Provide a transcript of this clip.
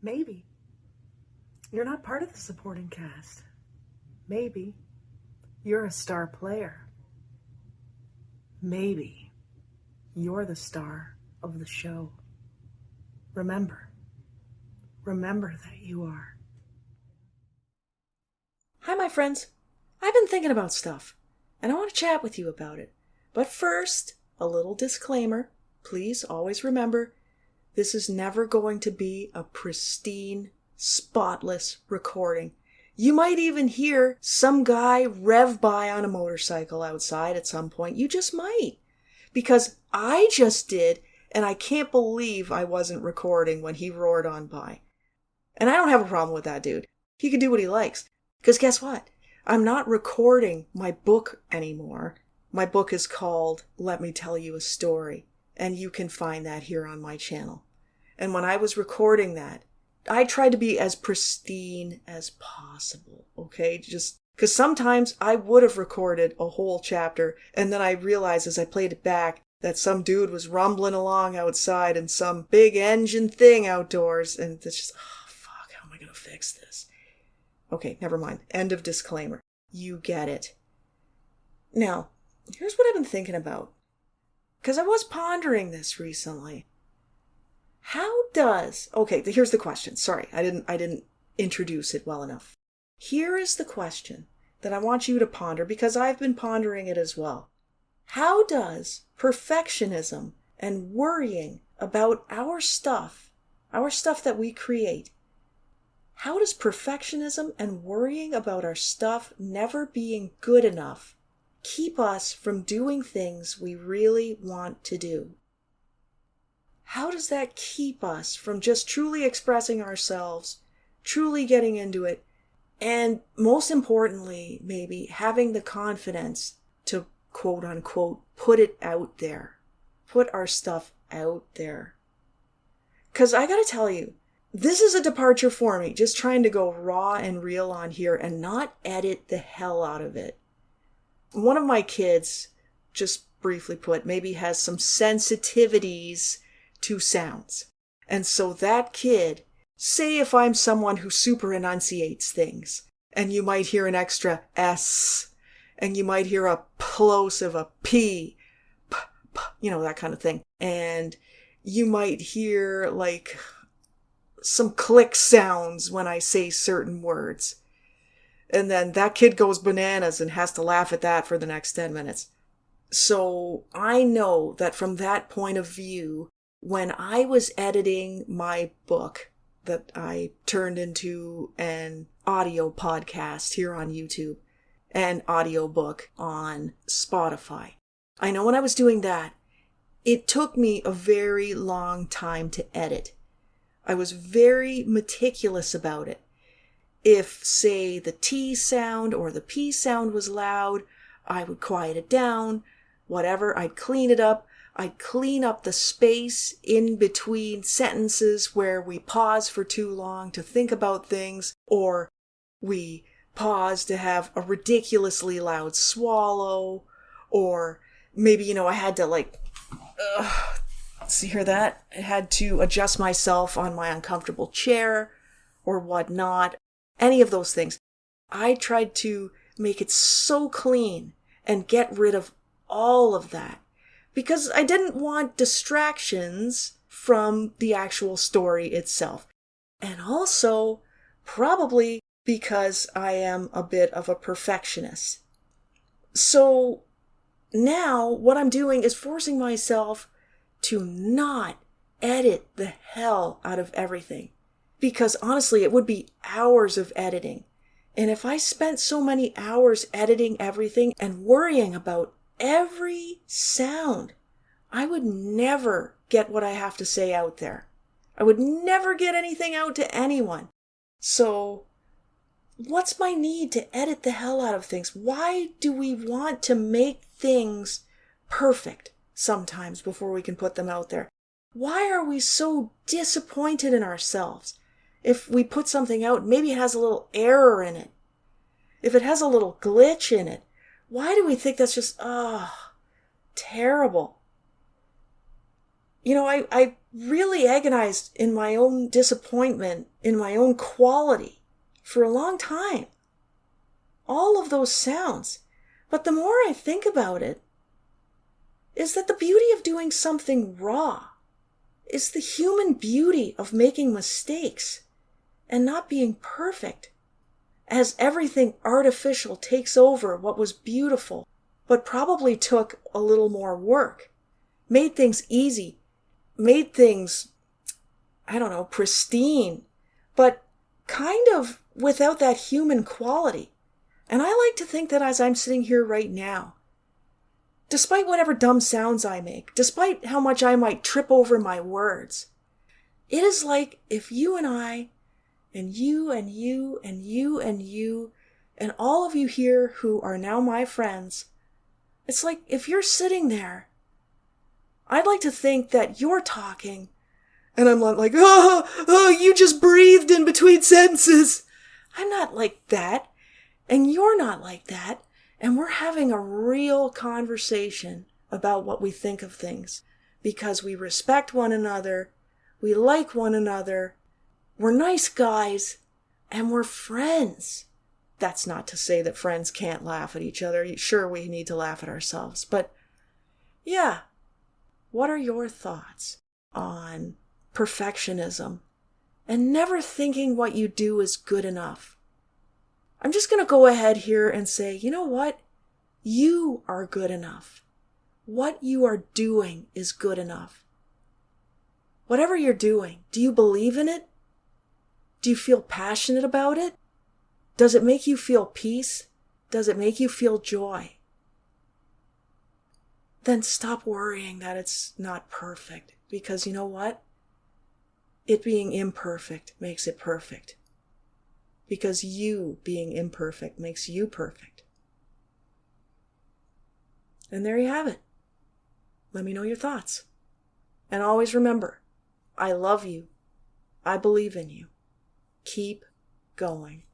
Maybe you're not part of the supporting cast. Maybe you're a star player. Maybe you're the star of the show. Remember that you are. Hi, my friends. I've been thinking about stuff, and I want to chat with you about it. But first, a little disclaimer. Please always remember, this is never going to be a pristine, spotless recording. You might even hear some guy rev by on a motorcycle outside at some point. You just might. Because I just did, and I can't believe I wasn't recording when he roared on by. And I don't have a problem with that dude. He can do what he likes. Because guess what? I'm not recording my book anymore. My book is called Let Me Tell You a Story. And you can find that here on my channel. And when I was recording that, I tried to be as pristine as possible, okay? Just because sometimes I would have recorded a whole chapter, and then I realized as I played it back that some dude was rumbling along outside and some big engine thing outdoors, and it's just, oh, fuck, how am I going to fix this? Okay, never mind. End of disclaimer. You get it. Now, here's what I've been thinking about. Because I was pondering this recently. Okay, here's the question. Sorry, I didn't introduce it well enough. Here is the question that I want you to ponder because I've been pondering it as well. How does perfectionism and worrying about our stuff that we create, how does perfectionism and worrying about our stuff never being good enough keep us from doing things we really want to do? How does that keep us from just truly expressing ourselves, truly getting into it, and most importantly, maybe having the confidence to quote unquote put it out there, put our stuff out there? Because I gotta tell you, this is a departure for me, just trying to go raw and real on here and not edit the hell out of it. One of my kids, just briefly put, maybe has some sensitivities to sounds. And so that kid, say if I'm someone who super enunciates things, and you might hear an extra S, and you might hear a plosive, a P, that kind of thing. And you might hear like some click sounds when I say certain words. And then that kid goes bananas and has to laugh at that for the next 10 minutes. So I know that from that point of view, when I was editing my book that I turned into an audio podcast here on YouTube and audiobook on Spotify, I know when I was doing that, it took me a very long time to edit. I was very meticulous about it. If, say, the T sound or the P sound was loud, I would quiet it down, whatever, I'd clean it up. I'd clean up the space in between sentences where we pause for too long to think about things, or we pause to have a ridiculously loud swallow, or maybe, I had to hear that? I had to adjust myself on my uncomfortable chair or whatnot. Any of those things. I tried to make it so clean and get rid of all of that. Because I didn't want distractions from the actual story itself. And also, probably because I am a bit of a perfectionist. So now what I'm doing is forcing myself to not edit the hell out of everything. Because honestly, it would be hours of editing. And if I spent so many hours editing everything and worrying about every sound, I would never get what I have to say out there. I would never get anything out to anyone. So, what's my need to edit the hell out of things? Why do we want to make things perfect sometimes before we can put them out there? Why are we so disappointed in ourselves? If we put something out, maybe it has a little error in it. If it has a little glitch in it, why do we think that's just, terrible? I really agonized in my own disappointment, in my own quality for a long time. All of those sounds. But the more I think about it, is that the beauty of doing something raw is the human beauty of making mistakes and not being perfect, as everything artificial takes over what was beautiful, but probably took a little more work, made things easy, made things, I don't know, pristine, but kind of without that human quality. And I like to think that as I'm sitting here right now, despite whatever dumb sounds I make, despite how much I might trip over my words, it is like if you and I, and you and you and you and you, and all of you here who are now my friends, it's like if you're sitting there, I'd like to think that you're talking, and I'm not like, oh, you just breathed in between sentences. I'm not like that, and you're not like that. And we're having a real conversation about what we think of things because we respect one another, we like one another, we're nice guys, and we're friends. That's not to say that friends can't laugh at each other. Sure, we need to laugh at ourselves. But yeah, what are your thoughts on perfectionism and never thinking what you do is good enough? I'm just going to go ahead here and say, you know what? You are good enough. What you are doing is good enough. Whatever you're doing, do you believe in it? Do you feel passionate about it? Does it make you feel peace? Does it make you feel joy? Then stop worrying that it's not perfect, because you know what? It being imperfect makes it perfect. Because you being imperfect makes you perfect. And there you have it. Let me know your thoughts. And always remember, I love you. I believe in you. Keep going.